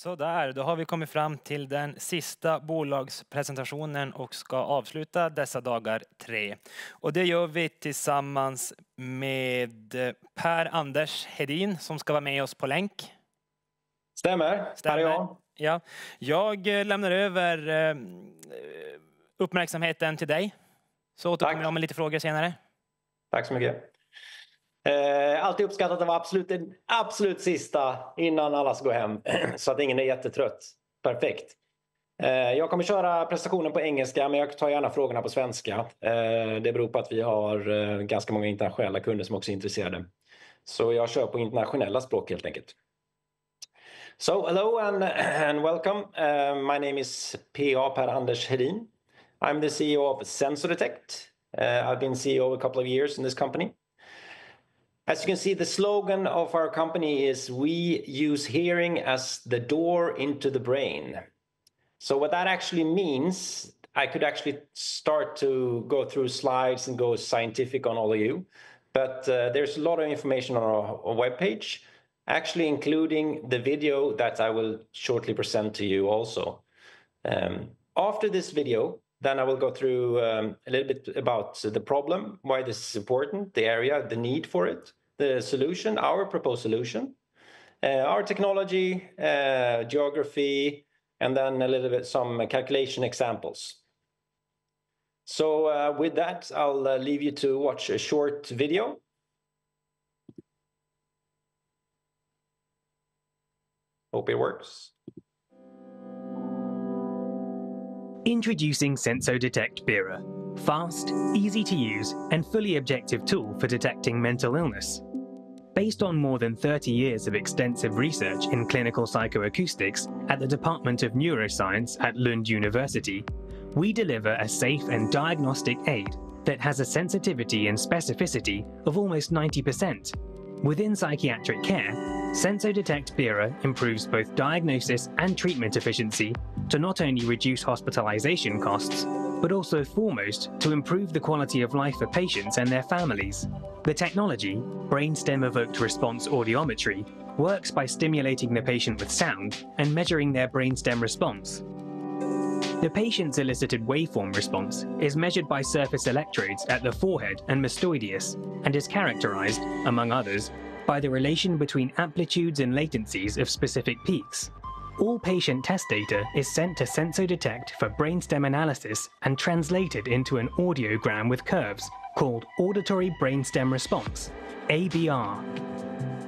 Så där, då har vi kommit fram till den sista bolagspresentationen och ska avsluta dessa dagar 3. Och det gör vi tillsammans med Per-Anders Hedin som ska vara med oss på länk. Stämmer. Här är jag. Ja. Jag lämnar över uppmärksamheten till dig. Så återkommer jag med lite frågor senare. Tack så mycket. Alltid uppskattat att vara den absolut sista innan alla ska gå hem. Så att ingen är jättetrött. Perfekt. Jag kommer köra presentationen på engelska, men jag tar gärna frågorna på svenska. Det beror på att vi har ganska många internationella kunder som också är intresserade. Så jag kör på internationella språk helt enkelt. So hello and welcome. My name is Per-Anders Hedin. I'm the CEO of SensoDetect. I've been CEO a couple of years in this company. As you can see, the slogan of our company is "We use hearing as the door into the brain." So what that actually means, I could actually start to go through slides and go scientific on all of you, but there's a lot of information on our webpage, actually including the video that I will shortly present to you also. After this video, then I will go through a little bit about the problem, why this is important, the area, the need for it, the solution, our proposed solution, our technology, geography, and then a little bit some calculation examples. So with that, I'll leave you to watch a short video. Hope it works. Introducing SensoDetect Bira, fast, easy to use, and fully objective tool for detecting mental illness. Based on more than 30 years of extensive research in clinical psychoacoustics at the Department of Neuroscience at Lund University, we deliver a safe and diagnostic aid that has a sensitivity and specificity of almost 90%. Within psychiatric care, SensoDetect Bira improves both diagnosis and treatment efficiency to not only reduce hospitalization costs, but also foremost to improve the quality of life for patients and their families. The technology, brainstem-evoked response audiometry, works by stimulating the patient with sound and measuring their brainstem response. The patient's elicited waveform response is measured by surface electrodes at the forehead and mastoideus and is characterized, among others, by the relation between amplitudes and latencies of specific peaks. All patient test data is sent to SensoDetect for brainstem analysis and translated into an audiogram with curves called Auditory Brainstem Response, ABR.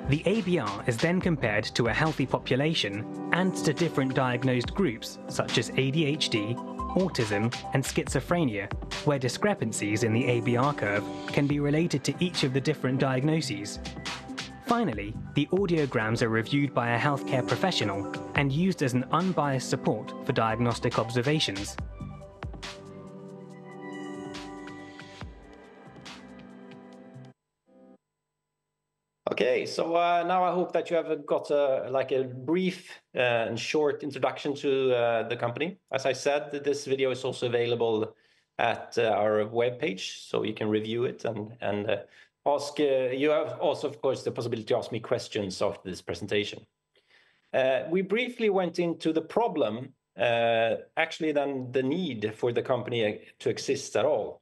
The ABR is then compared to a healthy population and to different diagnosed groups such as ADHD, autism, and schizophrenia, where discrepancies in the ABR curve can be related to each of the different diagnoses. Finally, the audiograms are reviewed by a healthcare professional and used as an unbiased support for diagnostic observations. Okay, so now I hope that you have got a brief and short introduction to the company. As I said, this video is also available at our webpage, so you can review it and ask. You have also, of course, the possibility to ask me questions after this presentation. We briefly went into the problem, actually then the need for the company to exist at all.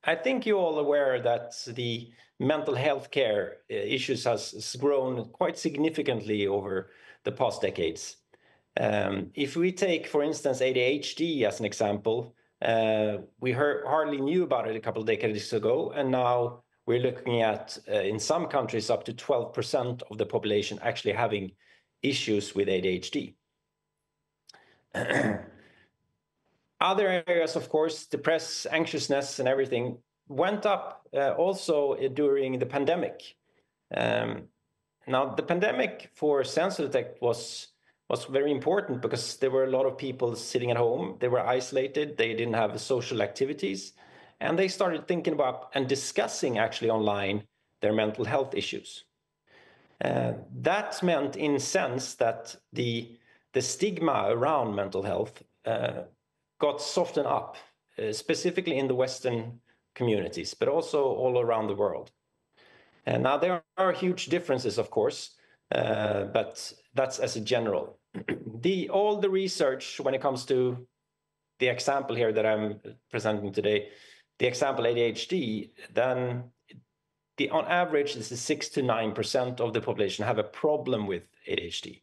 I think you're all aware that the mental health care issues has grown quite significantly over the past decades. If we take, for instance, ADHD as an example, we hardly knew about it a couple of decades ago, and now we're looking at, in some countries, up to 12% of the population actually having issues with ADHD. Other areas, of course, depression, anxiousness, and everything went up also during the pandemic. Now, the pandemic for SensoDetect was very important because there were a lot of people sitting at home. They were isolated. They didn't have social activities. And they started thinking about and discussing actually online their mental health issues. That meant, in a sense, that the stigma around mental health got softened up, specifically in the Western communities, but also all around the world. And now there are huge differences, of course. but that's as a general. All the research when it comes to the example here that I'm presenting today, the example ADHD, then on average, this is 6 to 9% of the population have a problem with ADHD.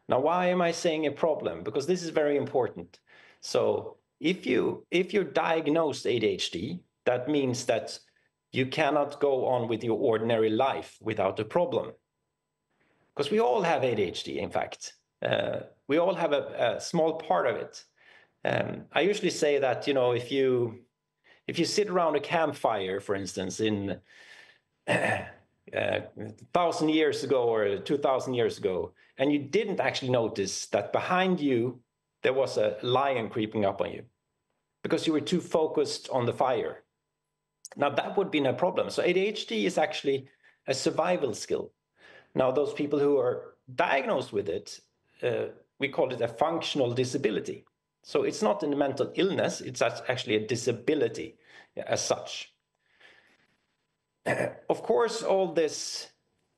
Now, why am I saying a problem? Because this is very important. So if you're diagnosed ADHD, that means that you cannot go on with your ordinary life without a problem. Because we all have ADHD, in fact. We all have a small part of it. I usually say that, you know, if you sit around a campfire, for instance, in 1,000 years ago or 2,000 years ago, and you didn't actually notice that behind you there was a lion creeping up on you because you were too focused on the fire. Now that would be no problem. So ADHD is actually a survival skill. Now those people who are diagnosed with it, we call it a functional disability. So it's not a mental illness, it's actually a disability as such. Of course, all this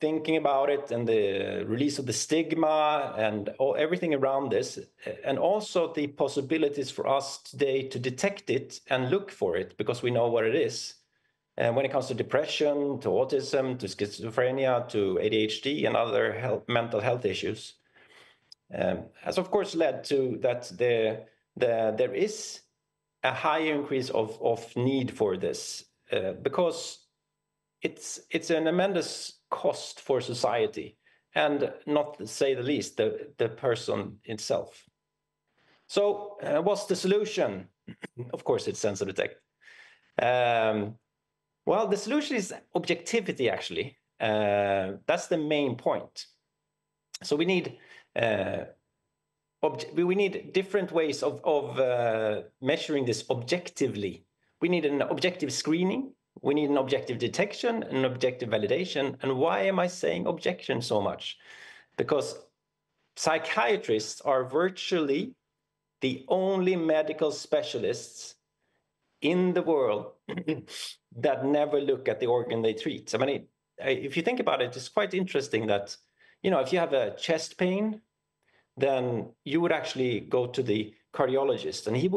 thinking about it and the release of the stigma and everything around this, and also the possibilities for us today to detect it and look for it because we know what it is. And when it comes to depression, to autism, to schizophrenia, to ADHD and other mental health issues, has of course led to that there is a higher increase of need for this because it's an immense cost for society, and not to say the least, the person itself. So what's the solution? Of course, it's SensoDetect. Well, the solution is objectivity, actually. That's the main point. So we need different ways of measuring this objectively. We need an objective screening. We need an objective detection, an objective validation. And why am I saying objection so much? Because psychiatrists are virtually the only medical specialists in the world that never look at the organ they treat. I mean, if you think about it, it's quite interesting that, you know, if you have a chest pain, then you would actually go to the cardiologist, and he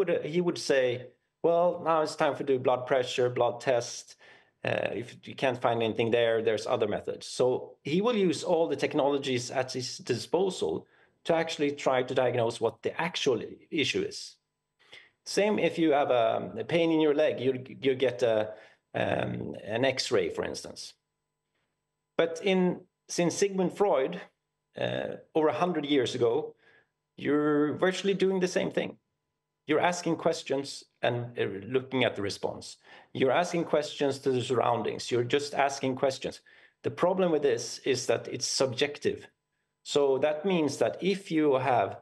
would say, well, now it's time for do blood pressure, blood test. If you can't find anything there, there's other methods. So he will use all the technologies at his disposal to actually try to diagnose what the actual issue is. Same if you have a pain in your leg, you get an X-ray, for instance. But since Sigmund Freud, over 100 years ago, you're virtually doing the same thing. You're asking questions and looking at the response. You're asking questions to the surroundings. You're just asking questions. The problem with this is that it's subjective. So that means that if you have,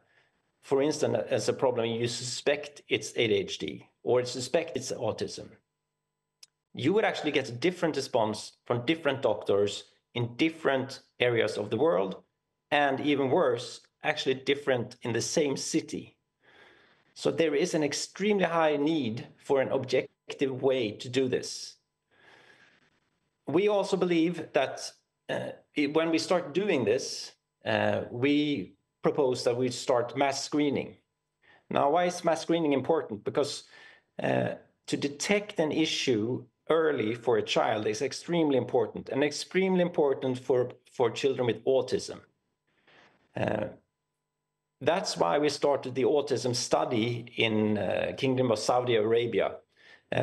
for instance, as a problem, you suspect it's ADHD or suspect it's autism, you would actually get a different response from different doctors in different areas of the world, and even worse, actually different in the same city. So there is an extremely high need for an objective way to do this. We also believe that when we start doing this, we propose that we start mass screening. Now, why is mass screening important? Because to detect an issue early for a child is extremely important, and extremely important for children with autism. That's why we started the autism study in Kingdom of Saudi Arabia,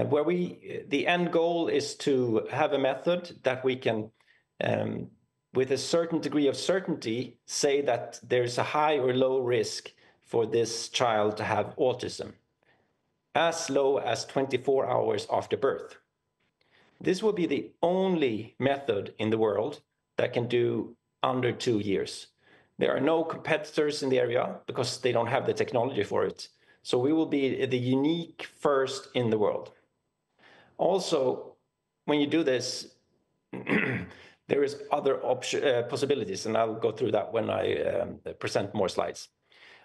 where the end goal is to have a method that we can, with a certain degree of certainty, say that there's a high or low risk for this child to have autism, as low as 24 hours after birth. This will be the only method in the world that can do under 2 years. There are no competitors in the area because they don't have the technology for it. So we will be the unique first in the world. Also, when you do this, there is other possibilities, and I'll go through that when I present more slides.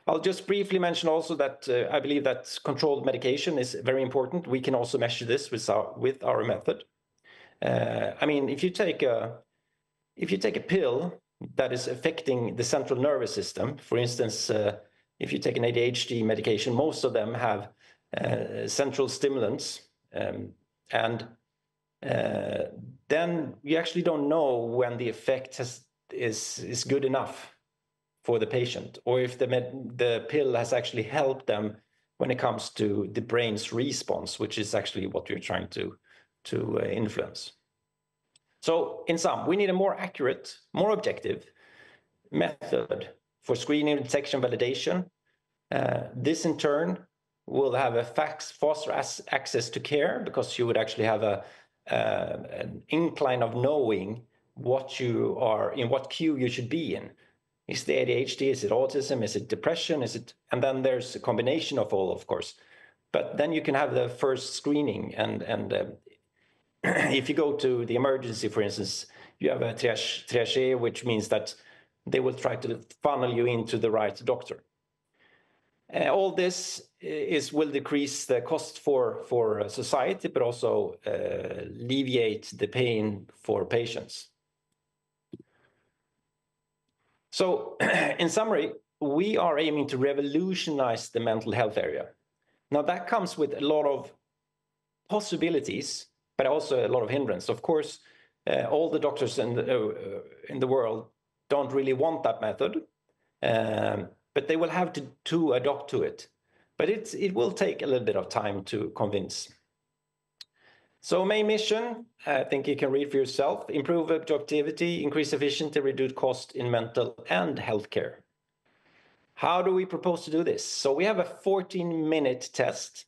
I'll just briefly mention also that I believe that controlled medication is very important. We can also measure this with our method. I mean, if you take a pill that is affecting the central nervous system. For instance, if you take an ADHD medication, most of them have central stimulants, and then you actually don't know when the effect is good enough for the patient, or if the pill has actually helped them when it comes to the brain's response, which is actually what we're trying to influence. So in sum, we need a more accurate, more objective method for screening, detection, validation. This in turn will have a faster access to care, because you would actually have an incline of knowing what you are, in what queue you should be in. Is it ADHD? Is it autism? Is it depression? And then there's a combination of all, of course. But then you can have the first screening, and if you go to the emergency, for instance, you have a triage, which means that they will try to funnel you into the right doctor. All this will decrease the cost for society, but also alleviate the pain for patients. So in summary, we are aiming to revolutionize the mental health area. Now that comes with a lot of possibilities, but also a lot of hindrance. Of course, all the doctors in the world don't really want that method, but they will have to adopt to it. But it will take a little bit of time to convince. So main mission, I think you can read for yourself: improve objectivity, increase efficiency, reduce cost in mental and healthcare. How do we propose to do this? So we have a 14-minute test,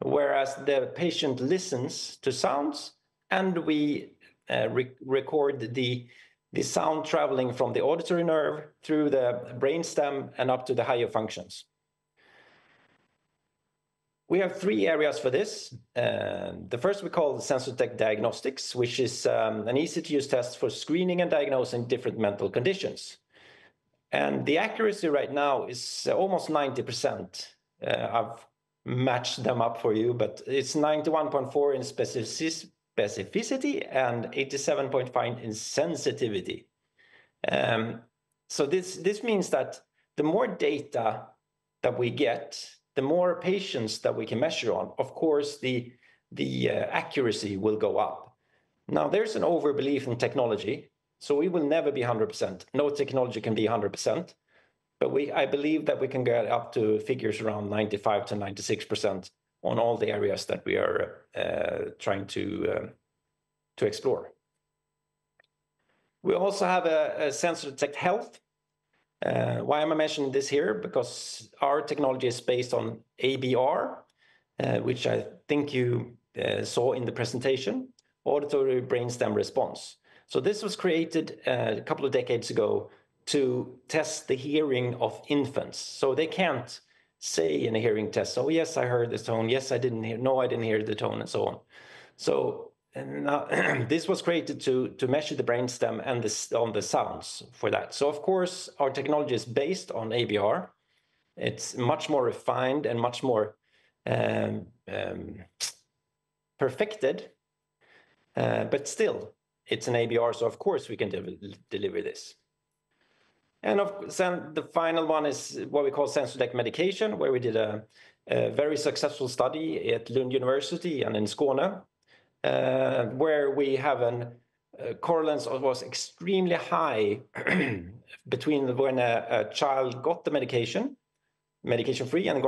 whereas the patient listens to sounds, and we record the sound traveling from the auditory nerve through the brainstem and up to the higher functions. We have 3 areas for this. The first we call SensoDetect Diagnostics, which is an easy-to-use test for screening and diagnosing different mental conditions. And the accuracy right now is almost 90%. I've matched them up for you, but it's 91.4 in specificity and 87.5 in sensitivity. So this means that the more data that we get, the more patients that we can measure on, of course, the accuracy will go up. Now, there's an overbelief in technology, so we will never be 100%. No technology can be 100%, but I believe that we can get up to figures around 95 to 96% on all the areas that we are trying to explore. We also have a SensoDetect Health. Why am I mentioning this here? Because our technology is based on ABR, which I think you saw in the presentation, auditory brainstem response. So this was created a couple of decades ago to test the hearing of infants. So they can't say in a hearing test, oh yes, I heard this tone, yes, I didn't hear, no, I didn't hear the tone, and so on. So now, this was created to measure the brainstem and on the sounds for that. So of course, our technology is based on ABR. It's much more refined and much more perfected, but still, it's an ABR, so of course we can deliver this. And the final one is what we call SensoDetect medication, where we did a very successful study at Lund University and in Skåne, where we have a correlance that was extremely high between when a child got the medication-free, and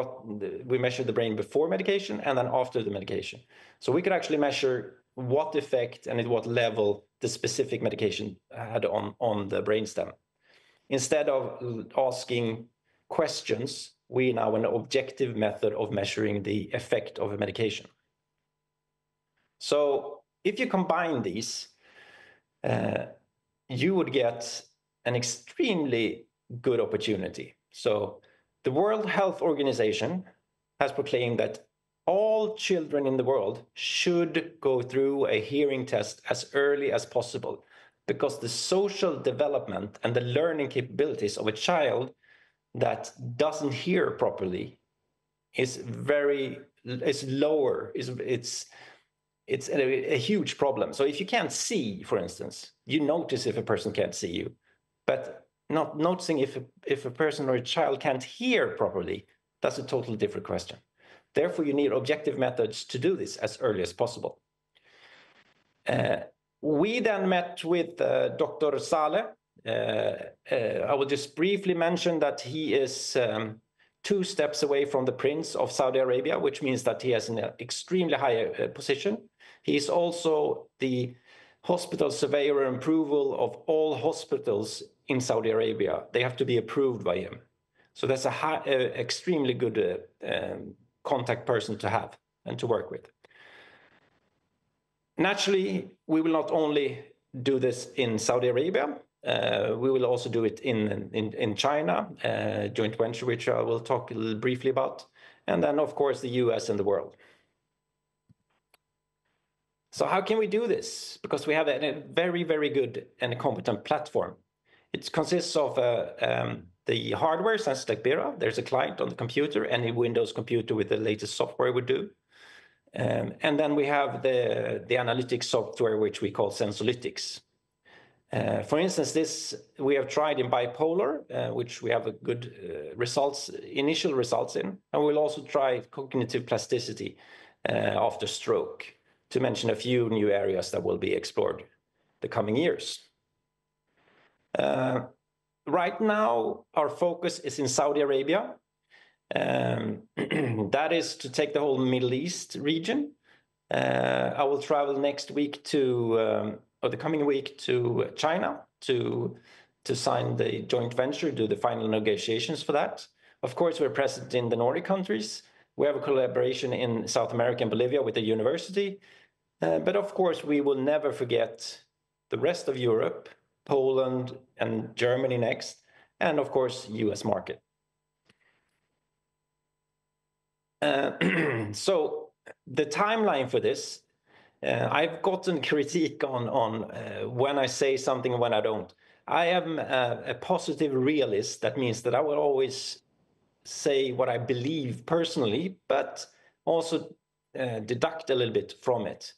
we measured the brain before medication and then after the medication. So we could actually measure what effect and at what level the specific medication had on the brainstem. Instead of asking questions, we now have an objective method of measuring the effect of a medication. So if you combine these, you would get an extremely good opportunity. So the World Health Organization has proclaimed that all children in the world should go through a hearing test as early as possible, because the social development and the learning capabilities of a child that doesn't hear properly is lower. It's a huge problem. So if you can't see, for instance, you notice if a person can't see you. But not noticing if a person or a child can't hear properly, that's a totally different question. Therefore, you need objective methods to do this as early as possible. We then met with Dr. Saleh. I will just briefly mention that he is 2 steps away from the Prince of Saudi Arabia, which means that he has an extremely high position. He is also the hospital surveyor and approval of all hospitals in Saudi Arabia. They have to be approved by him. So that's a extremely good contact person to have and to work with. Naturally, we will not only do this in Saudi Arabia, we will also do it in China, joint venture, which I will talk a little briefly about, and then of course the US and the world. So how can we do this? Because we have a very, very good and competent platform. It consists of the hardware, SensoDetect Bera. There's a client on the computer, any Windows computer with the latest software would do. And then we have the analytics software, which we call SensoDetect. For instance, this we have tried in bipolar, which we have a good initial results in. And we'll also try cognitive plasticity after stroke, to mention a few new areas that will be explored the coming years. Right now, our focus is in Saudi Arabia. That is to take the whole Middle East region. I will travel next week or the coming week to China to sign the joint venture, do the final negotiations for that. Of course, we're present in the Nordic countries. We have a collaboration in South America and Bolivia with the university. But of course, we will never forget the rest of Europe, Poland and Germany next, and of course, US market. So the timeline for this, I've gotten critique on when I say something and when I don't. I am a positive realist. That means that I will always say what I believe personally, but also deduct a little bit from it.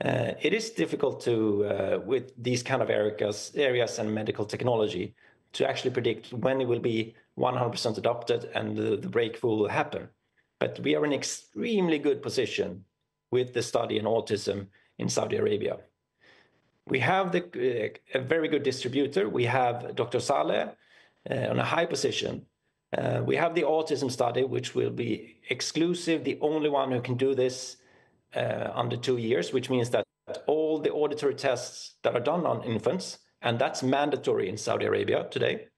It is difficult to, with these kind of areas and medical technology, to actually predict when it will be 100% adopted and the breakthrough will happen. But we are in extremely good position with the study in autism in Saudi Arabia. We have a very good distributor. We have Dr. Saleh on a high position. We have the autism study, which will be exclusive, the only one who can do this under 2 years, which means that all the auditory tests that are done on infants, and that's mandatory in Saudi Arabia today,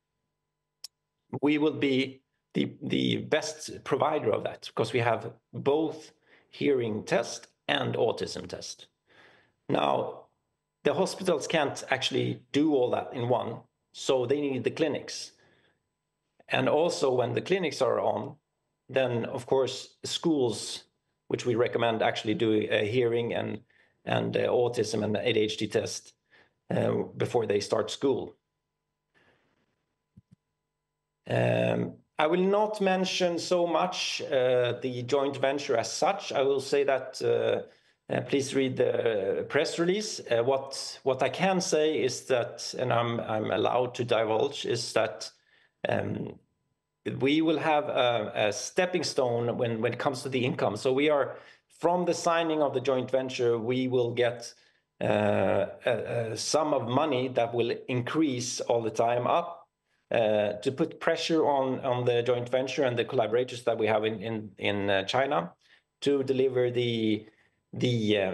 we will be the best provider of that, because we have both hearing test and autism test. Now, the hospitals can't actually do all that in one, so they need the clinics. And also when the clinics are on, then of course schools, which we recommend actually doing a hearing and autism and ADHD test before they start school. I will not mention so much the joint venture as such. I will say that please read the press release. What I can say is that, and I'm allowed to divulge, is that we will have a stepping stone when it comes to the income. So we are, from the signing of the joint venture, we will get a sum of money that will increase all the time up to put pressure on the joint venture and the collaborators that we have in China to deliver the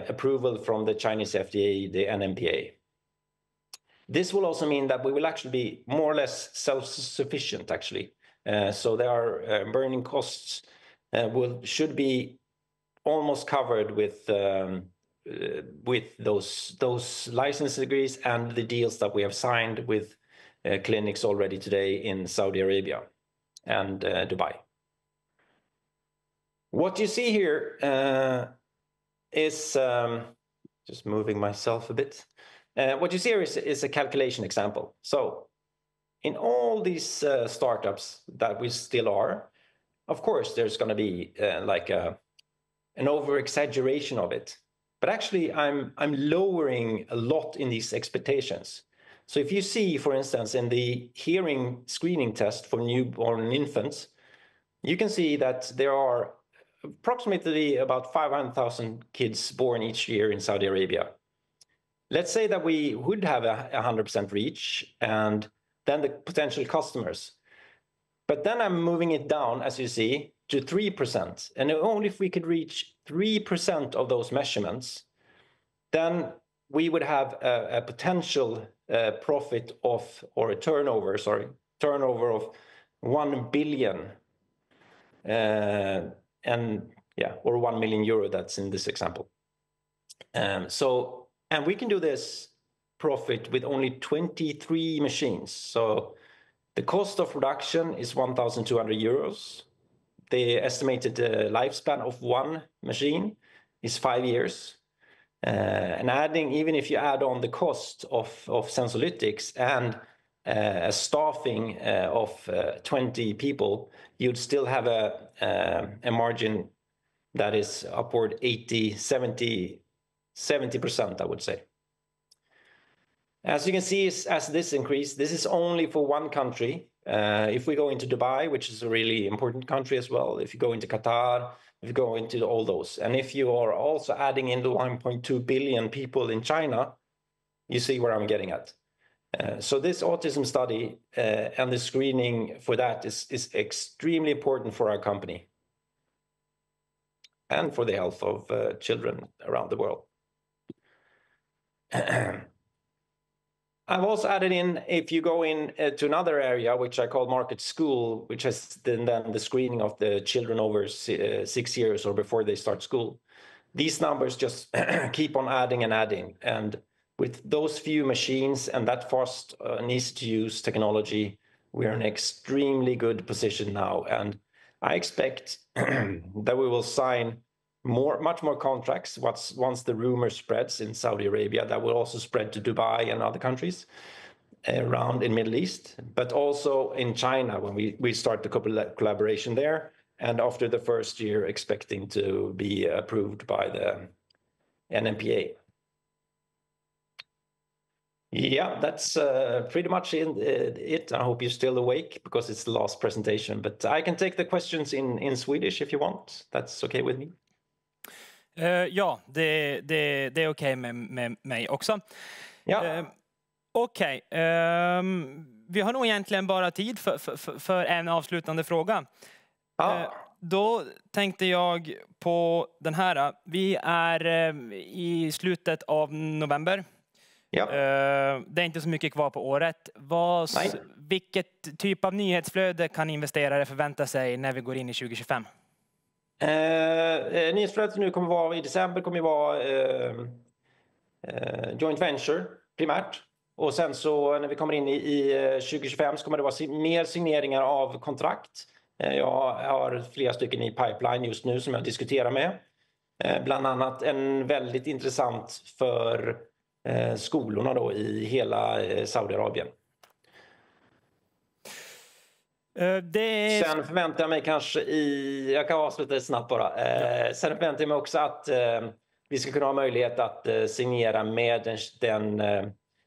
approval from the Chinese FDA, the NMPA. This will also mean that we will actually be more or less self-sufficient, actually. So there are burning costs should be almost covered with those license degrees and the deals that we have signed with clinics already today in Saudi Arabia and Dubai. What you see here is, just moving myself a bit. What you see here is a calculation example. So in all these startups that we still are, of course, there's going to be like an over-exaggeration of it. But actually, I'm lowering a lot in these expectations. So if you see, for instance, in the hearing screening test for newborn infants, you can see that there are approximately about 500,000 kids born each year in Saudi Arabia. Let's say that we would have a 100% reach and then the potential customers. But then I'm moving it down, as you see, to 3%. And only if we could reach 3% of those measurements, then we would have a potential profit of, or a turnover, turnover of 1 billion. Or 1 million euro, that's in this example. And we can do this profit with only 23 machines. So the cost of production is 1,200 euros. The estimated lifespan of one machine is 5 years. And even if you add on the cost of SensoDetect and a staffing of 20 people, you'd still have a margin that is upward 80, 70%, I would say. As you can see, as this increase, this is only for one country. If we go into Dubai, which is a really important country as well, if you go into Qatar, if you go into all those, and if you are also adding in the 1.2 billion people in China, you see where I'm getting at. So this autism study and the screening for that is extremely important for our company and for the health of children around the world. I've also added in, if you go in to another area, which I call market school, which has then the screening of the children over 6 years or before they start school. These numbers just keep on adding and adding. And with those few machines and that fast and easy to use technology, we're in an extremely good position now. And I expect that we will sign much more contracts once the rumor spreads in Saudi Arabia. That will also spread to Dubai and other countries around in Middle East, but also in China when we start the collaboration there, and after the first year expecting to be approved by the NMPA. Yeah, that's pretty much it. I hope you're still awake because it's the last presentation, but I can take the questions in Swedish if you want. That's okay with me. Ja, det är okej med mig också. Ja. Okej. Vi har nog egentligen bara tid för en avslutande fråga. Ja. Då tänkte jag på den här. Vi är i slutet av november. Ja. Det är inte så mycket kvar på året. Vilket typ av nyhetsflöde kan investerare förvänta sig när vi går in i 2025? Nyhetsflödet nu kommer vara i december, kommer vara joint venture primärt. Och sen så när vi kommer in i 2025 så kommer det vara mer signeringar av kontrakt. Jag har flera stycken i pipeline just nu som jag diskuterar med. Bland annat en väldigt intressant för skolorna då i hela Saudiarabien. Sen förväntar jag mig kanske jag kan avsluta det snabbt bara. Sen förväntar jag mig också att vi ska kunna ha möjlighet att signera med den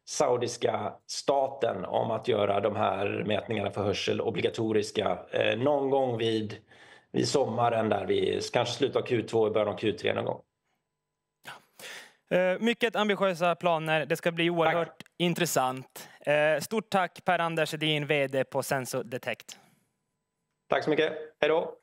saudiska staten om att göra de här mätningarna för hörsel obligatoriska någon gång vid sommaren där vi kanske slutar Q2 och början av Q3 någon gång. Mycket ambitiösa planer. Det ska bli oerhört intressant. Stort tack Per-Anders Hedin, vd på SensoDetect. Tack så mycket. Hej då.